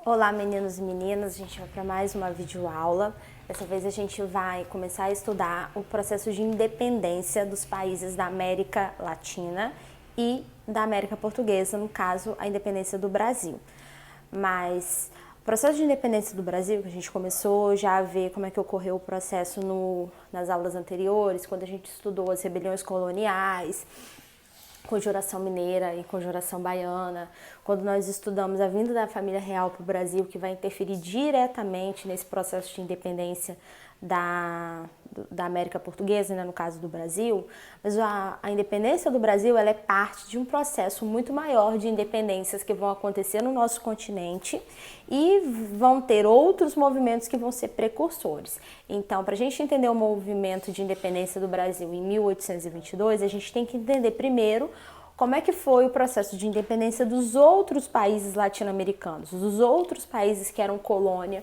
Olá meninos e meninas, a gente vai para mais uma videoaula. Dessa vez a gente vai começar a estudar o processo de independência dos países da América Latina e da América Portuguesa, no caso a independência do Brasil. Mas o processo de independência do Brasil, que a gente começou já a ver como é que ocorreu o processo nas aulas anteriores, quando a gente estudou as rebeliões coloniais, Conjuração Mineira e Conjuração Baiana, quando nós estudamos a vinda da família real para o Brasil, que vai interferir diretamente nesse processo de independência da América Portuguesa, né, no caso do Brasil, mas a independência do Brasil ela é parte de um processo muito maior de independências que vão acontecer no nosso continente e vão ter outros movimentos que vão ser precursores. Então, para a gente entender o movimento de independência do Brasil em 1822, a gente tem que entender primeiro como é que foi o processo de independência dos outros países latino-americanos, dos outros países que eram colônia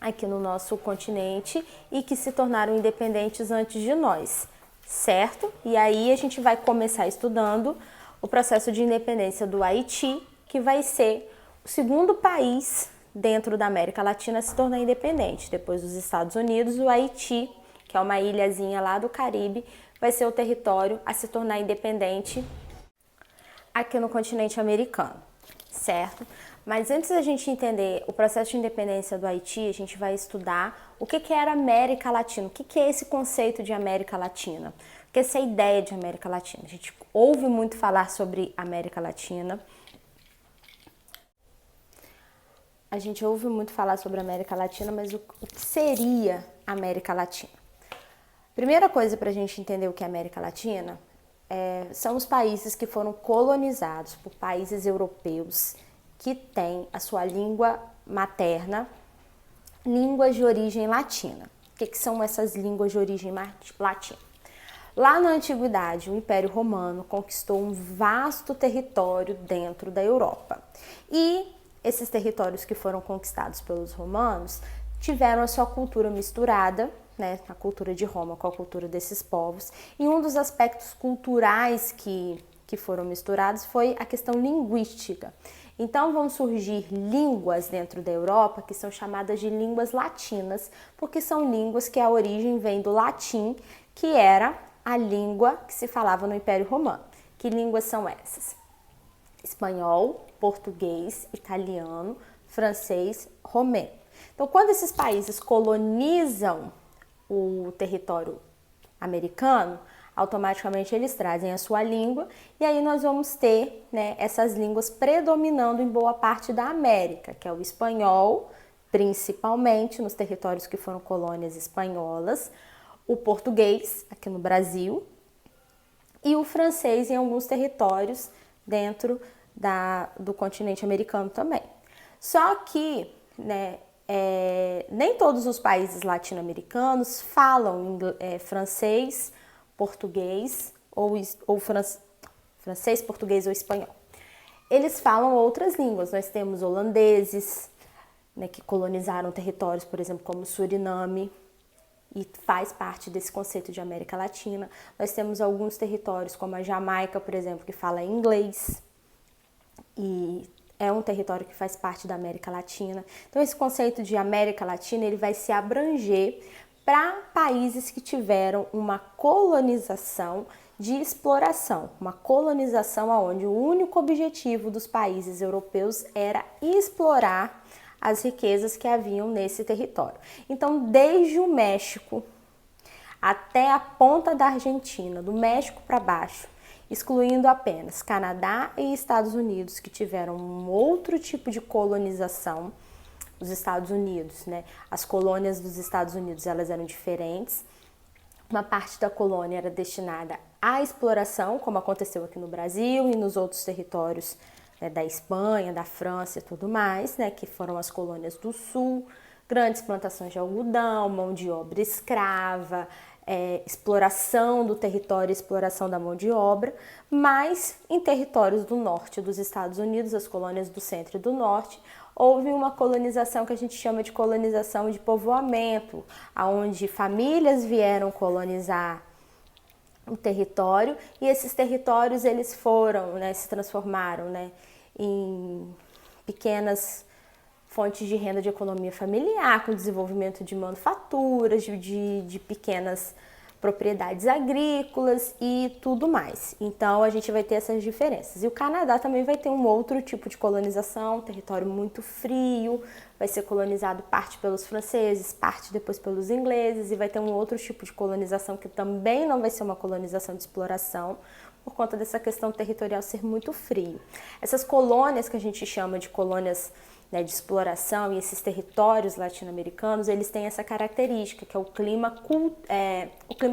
aqui no nosso continente e que se tornaram independentes antes de nós, certo? E aí a gente vai começar estudando o processo de independência do Haiti, que vai ser o segundo país dentro da América Latina a se tornar independente. Depois dos Estados Unidos, o Haiti, que é uma ilhazinha lá do Caribe, vai ser o território a se tornar independente aqui no continente americano, certo? Mas antes da gente entender o processo de independência do Haiti, a gente vai estudar o que era América Latina, o que é esse conceito de América Latina, o que é essa ideia de América Latina. A gente ouve muito falar sobre América Latina, mas o que seria América Latina? Primeira coisa para a gente entender o que é América Latina são os países que foram colonizados por países europeus que têm a sua língua materna, línguas de origem latina. O que são essas línguas de origem latina? Lá na Antiguidade, o Império Romano conquistou um vasto território dentro da Europa. E esses territórios que foram conquistados pelos romanos tiveram a sua cultura misturada, né, a cultura de Roma com a cultura desses povos. E um dos aspectos culturais que foram misturados foi a questão linguística. Então vão surgir línguas dentro da Europa que são chamadas de línguas latinas, porque são línguas que a origem vem do latim, que era a língua que se falava no Império Romano. Que línguas são essas? Espanhol, português, italiano, francês, romeno. Então, quando esses países colonizam o território americano, automaticamente eles trazem a sua língua e aí nós vamos ter, né, essas línguas predominando em boa parte da América, que é o espanhol, principalmente nos territórios que foram colônias espanholas, o português, aqui no Brasil, e o francês em alguns territórios dentro do continente americano também. Só que, né, nem todos os países latino-americanos falam francês, português ou francês, português ou espanhol. Eles falam outras línguas. Nós temos holandeses, né, que colonizaram territórios, por exemplo, como Suriname, e faz parte desse conceito de América Latina. Nós temos alguns territórios, como a Jamaica, por exemplo, que fala inglês, e é um território que faz parte da América Latina. Então, esse conceito de América Latina ele vai se abranger para países que tiveram uma colonização de exploração, uma colonização onde o único objetivo dos países europeus era explorar as riquezas que haviam nesse território. Então, desde o México até a ponta da Argentina, do México para baixo, excluindo apenas Canadá e Estados Unidos, que tiveram um outro tipo de colonização. Os Estados Unidos, né? As colônias dos Estados Unidos, elas eram diferentes. Uma parte da colônia era destinada à exploração, como aconteceu aqui no Brasil e nos outros territórios, né, da Espanha, da França e tudo mais, né, que foram as colônias do Sul, grandes plantações de algodão, mão de obra escrava, exploração do território, exploração da mão de obra, mas em territórios do norte dos Estados Unidos, as colônias do centro e do norte, houve uma colonização que a gente chama de colonização de povoamento, onde famílias vieram colonizar o território e esses territórios eles foram, né, se transformaram, né, em pequenas fontes de renda de economia familiar, com desenvolvimento de manufaturas, de pequenas propriedades agrícolas e tudo mais. Então a gente vai ter essas diferenças. E o Canadá também vai ter um outro tipo de colonização, um território muito frio, vai ser colonizado parte pelos franceses, parte depois pelos ingleses, e vai ter um outro tipo de colonização que também não vai ser uma colonização de exploração, por conta dessa questão territorial ser muito frio. Essas colônias que a gente chama de colônias, né, de exploração, e esses territórios latino-americanos, eles têm essa característica, que é o clima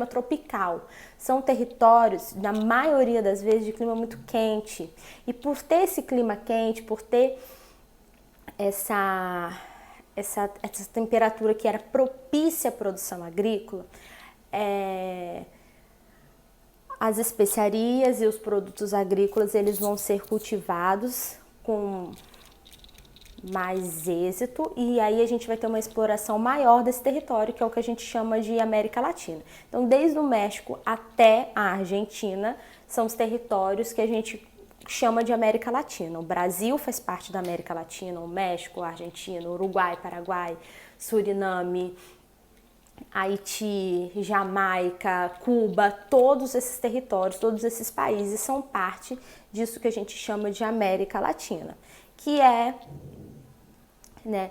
tropical. São territórios, na maioria das vezes, de clima muito quente. E por ter esse clima quente, por ter essa temperatura que era propícia à produção agrícola, as especiarias e os produtos agrícolas, eles vão ser cultivados com mais êxito, e aí a gente vai ter uma exploração maior desse território, que é o que a gente chama de América Latina. Então, desde o México até a Argentina, são os territórios que a gente chama de América Latina. O Brasil faz parte da América Latina, o México, a Argentina, Uruguai, Paraguai, Suriname, Haiti, Jamaica, Cuba, todos esses territórios, todos esses países são parte disso que a gente chama de América Latina, que é, né,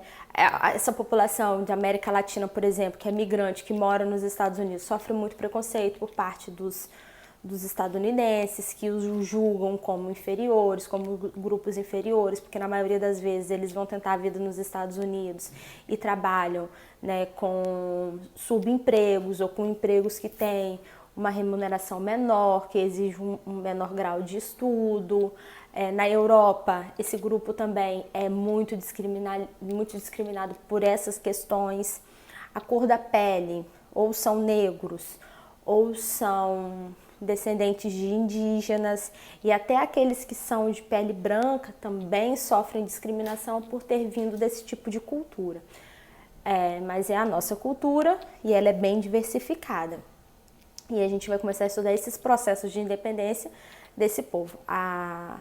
essa população da América Latina, por exemplo, que é migrante, que mora nos Estados Unidos, sofre muito preconceito por parte dos estadunidenses, que os julgam como inferiores, como grupos inferiores, porque na maioria das vezes eles vão tentar a vida nos Estados Unidos e trabalham, né, com subempregos ou com empregos que têm uma remuneração menor, que exige um menor grau de estudo. Na Europa, esse grupo também é muito discriminado por essas questões. A cor da pele, ou são negros, ou são descendentes de indígenas, e até aqueles que são de pele branca também sofrem discriminação por ter vindo desse tipo de cultura. Mas é a nossa cultura e ela é bem diversificada. E a gente vai começar a estudar esses processos de independência desse povo. A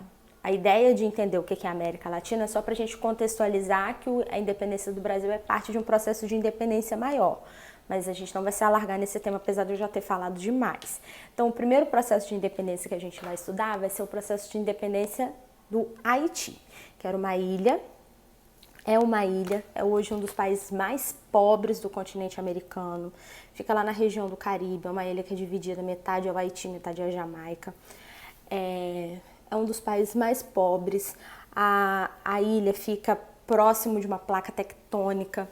ideia de entender o que é a América Latina é só para a gente contextualizar que a independência do Brasil é parte de um processo de independência maior. Mas a gente não vai se alargar nesse tema, apesar de eu já ter falado demais. Então, o primeiro processo de independência que a gente vai estudar vai ser o processo de independência do Haiti, que era uma ilha. É hoje um dos países mais pobres do continente americano. Fica lá na região do Caribe, é uma ilha que é dividida, metade é o Haiti, metade é a Jamaica. É um dos países mais pobres. A ilha fica próximo de uma placa tectônica,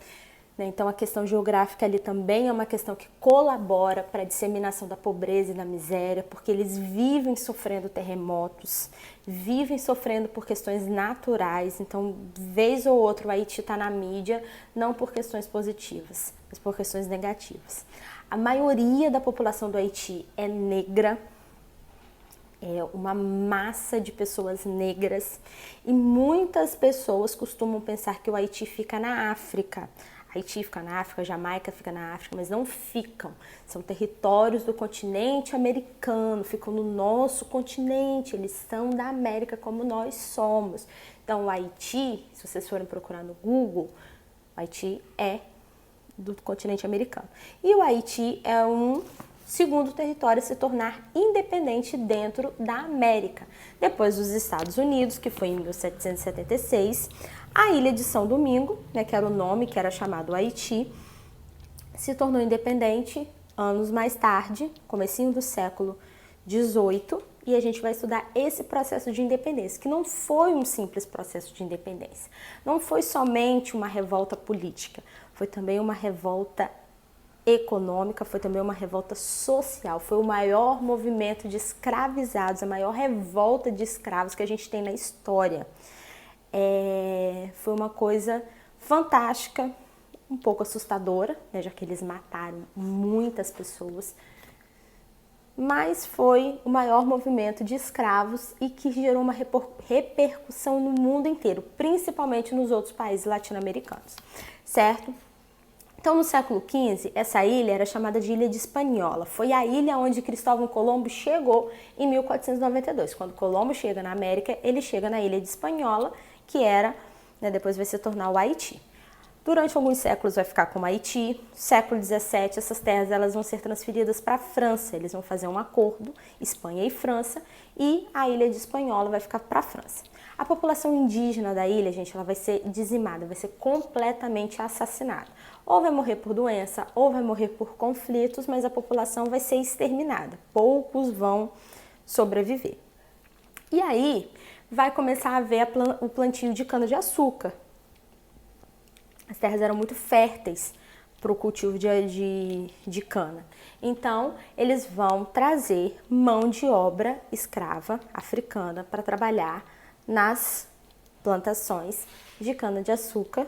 né? Então a questão geográfica ali também é uma questão que colabora para a disseminação da pobreza e da miséria, porque eles vivem sofrendo terremotos, vivem sofrendo por questões naturais. Então, vez ou outra, o Haiti está na mídia, não por questões positivas, mas por questões negativas. A maioria da população do Haiti é negra, é uma massa de pessoas negras, e muitas pessoas costumam pensar que o Haiti fica na África. Haiti fica na África, Jamaica fica na África, mas não ficam. São territórios do continente americano, ficam no nosso continente, eles são da América como nós somos. Então o Haiti, se vocês forem procurar no Google, o Haiti é do continente americano. E o Haiti é um segundo território a se tornar independente dentro da América. Depois dos Estados Unidos, que foi em 1776, a ilha de São Domingo, né, que era o nome que era chamado Haiti, se tornou independente anos mais tarde, comecinho do século XVIII, e a gente vai estudar esse processo de independência, que não foi um simples processo de independência. Não foi somente uma revolta política, foi também uma revolta econômica, foi também uma revolta social, foi o maior movimento de escravizados, a maior revolta de escravos que a gente tem na história. Foi uma coisa fantástica, um pouco assustadora, né, já que eles mataram muitas pessoas, mas foi o maior movimento de escravos e que gerou uma repercussão no mundo inteiro, principalmente nos outros países latino-americanos, certo? Então, no século XV, essa ilha era chamada de Ilha de Hispaniola. Foi a ilha onde Cristóvão Colombo chegou em 1492. Quando Colombo chega na América, ele chega na Ilha de Hispaniola, que era né, depois vai se tornar o Haiti. Durante alguns séculos vai ficar como Haiti. Século XVII, essas terras elas vão ser transferidas para a França. Eles vão fazer um acordo, Espanha e França, e a ilha de Hispaniola vai ficar para a França. A população indígena da ilha, gente, ela vai ser dizimada, vai ser completamente assassinada. Ou vai morrer por doença, ou vai morrer por conflitos, mas a população vai ser exterminada. Poucos vão sobreviver. E aí vai começar a haver o plantio de cana-de-açúcar. As terras eram muito férteis para o cultivo de cana. Então, eles vão trazer mão de obra escrava africana para trabalhar nas plantações de cana-de-açúcar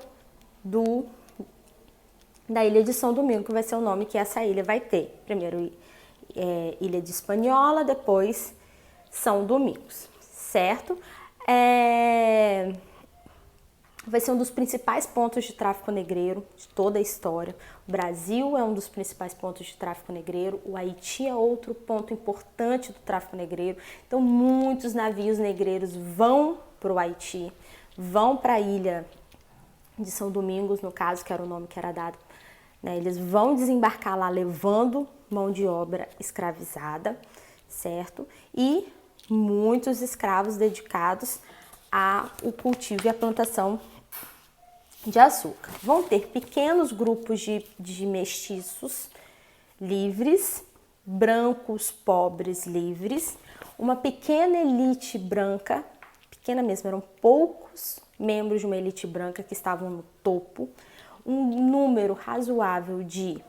da Ilha de São Domingo, que vai ser o nome que essa ilha vai ter. Primeiro Ilha de Hispaniola, depois São Domingos, certo? Vai ser um dos principais pontos de tráfico negreiro de toda a história. O Brasil é um dos principais pontos de tráfico negreiro. O Haiti é outro ponto importante do tráfico negreiro. Então, muitos navios negreiros vão para o Haiti, vão para a ilha de São Domingos, no caso, que era o nome que era dado. Né? Eles vão desembarcar lá levando mão de obra escravizada, certo? E muitos escravos dedicados ao cultivo e à plantação de açúcar. Vão ter pequenos grupos de mestiços livres, brancos pobres livres, uma pequena elite branca, pequena mesmo, eram poucos membros de uma elite branca que estavam no topo, um número razoável de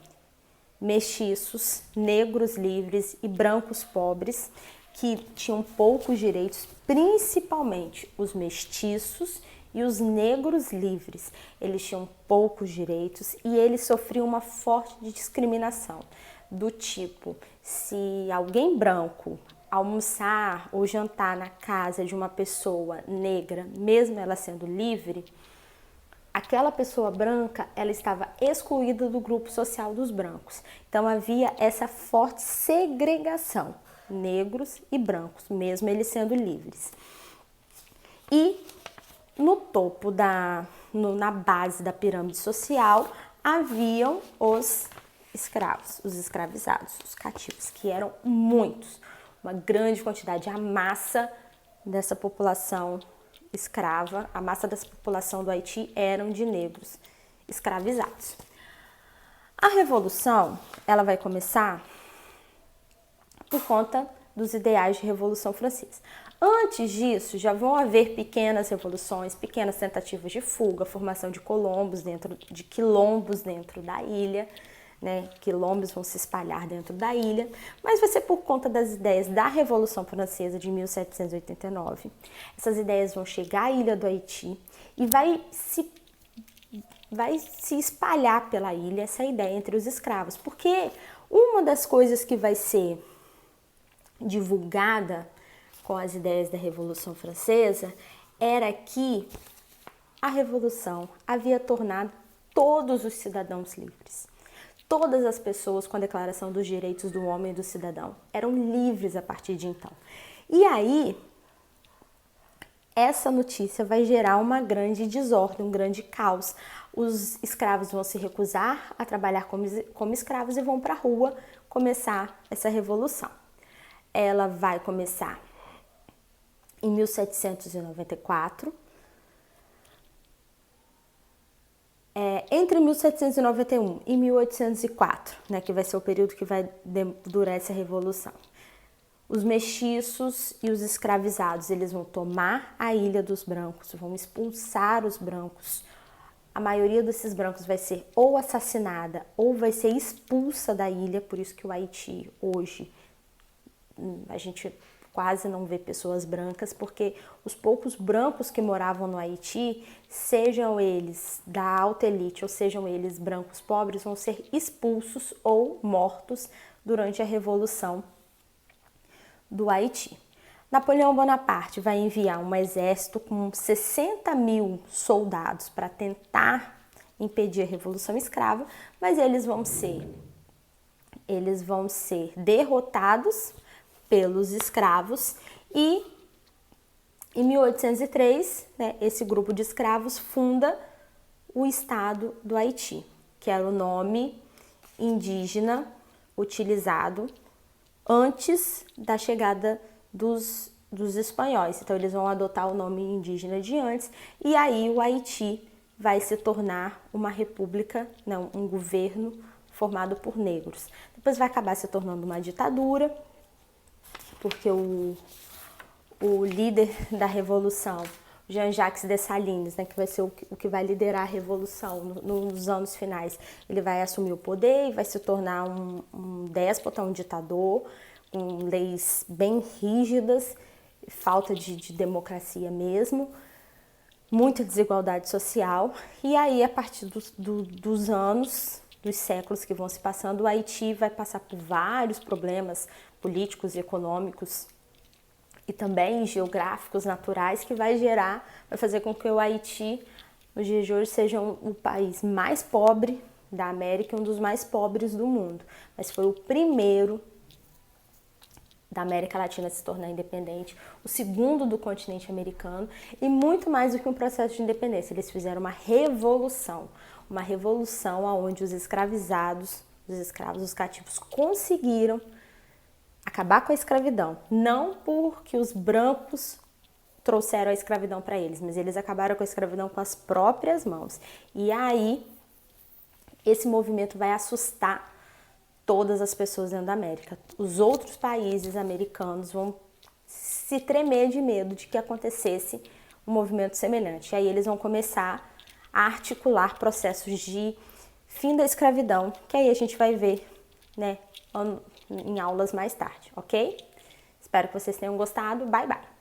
mestiços, negros livres e brancos pobres que tinham poucos direitos, principalmente os mestiços e os negros livres. Eles tinham poucos direitos e eles sofriam uma forte discriminação, do tipo, se alguém branco almoçar ou jantar na casa de uma pessoa negra, mesmo ela sendo livre, aquela pessoa branca, ela estava excluída do grupo social dos brancos. Então havia essa forte segregação, negros e brancos, mesmo eles sendo livres. E no topo na base da pirâmide social, haviam os escravos, os escravizados, os cativos, que eram muitos, uma grande quantidade. A massa dessa população escrava, a massa dessa população do Haiti eram de negros escravizados. A revolução, ela vai começar por conta dos ideais de Revolução Francesa. Antes disso, já vão haver pequenas revoluções, pequenas tentativas de fuga, formação de quilombos dentro da ilha, né? Quilombos vão se espalhar dentro da ilha, mas vai ser por conta das ideias da Revolução Francesa de 1789. Essas ideias vão chegar à ilha do Haiti e vai se espalhar pela ilha essa ideia entre os escravos, porque uma das coisas que vai ser divulgada com as ideias da Revolução Francesa era que a Revolução havia tornado todos os cidadãos livres. Todas as pessoas com a Declaração dos Direitos do Homem e do Cidadão eram livres a partir de então. E aí, essa notícia vai gerar uma grande desordem, um grande caos. Os escravos vão se recusar a trabalhar como escravos e vão para a rua começar essa revolução. Ela vai começar em 1794. Entre 1791 e 1804, né, que vai ser o período que vai durar essa revolução. Os mestiços e os escravizados, eles vão tomar a Ilha dos Brancos, vão expulsar os brancos. A maioria desses brancos vai ser ou assassinada ou vai ser expulsa da ilha, por isso que o Haiti hoje a gente quase não vê pessoas brancas, porque os poucos brancos que moravam no Haiti, sejam eles da alta elite ou sejam eles brancos pobres, vão ser expulsos ou mortos durante a Revolução do Haiti. Napoleão Bonaparte vai enviar um exército com 60 mil soldados para tentar impedir a Revolução Escrava, mas eles vão ser derrotados pelos escravos e Em 1803, né, esse grupo de escravos funda o Estado do Haiti, que era o nome indígena utilizado antes da chegada dos espanhóis. Então, eles vão adotar o nome indígena de antes, e aí o Haiti vai se tornar uma república, não, um governo formado por negros. Depois vai acabar se tornando uma ditadura, porque o líder da revolução, Jean-Jacques Dessalines, né, que vai ser o que vai liderar a revolução nos anos finais, ele vai assumir o poder e vai se tornar um déspota, um ditador, com leis bem rígidas, falta de democracia mesmo, muita desigualdade social. E aí, a partir dos anos, dos séculos que vão se passando, o Haiti vai passar por vários problemas políticos e econômicos e também geográficos, naturais, que vai fazer com que o Haiti, nos dias de hoje, seja o país mais pobre da América e um dos mais pobres do mundo. Mas foi o primeiro da América Latina a se tornar independente, o segundo do continente americano, e muito mais do que um processo de independência. Eles fizeram uma revolução onde os escravizados, os escravos, os cativos, conseguiram acabar com a escravidão, não porque os brancos trouxeram a escravidão para eles, mas eles acabaram com a escravidão com as próprias mãos. E aí, esse movimento vai assustar todas as pessoas dentro da América. Os outros países americanos vão se tremer de medo de que acontecesse um movimento semelhante. E aí eles vão começar a articular processos de fim da escravidão, que aí a gente vai ver, né, em aulas mais tarde, ok? Espero que vocês tenham gostado. Bye, bye!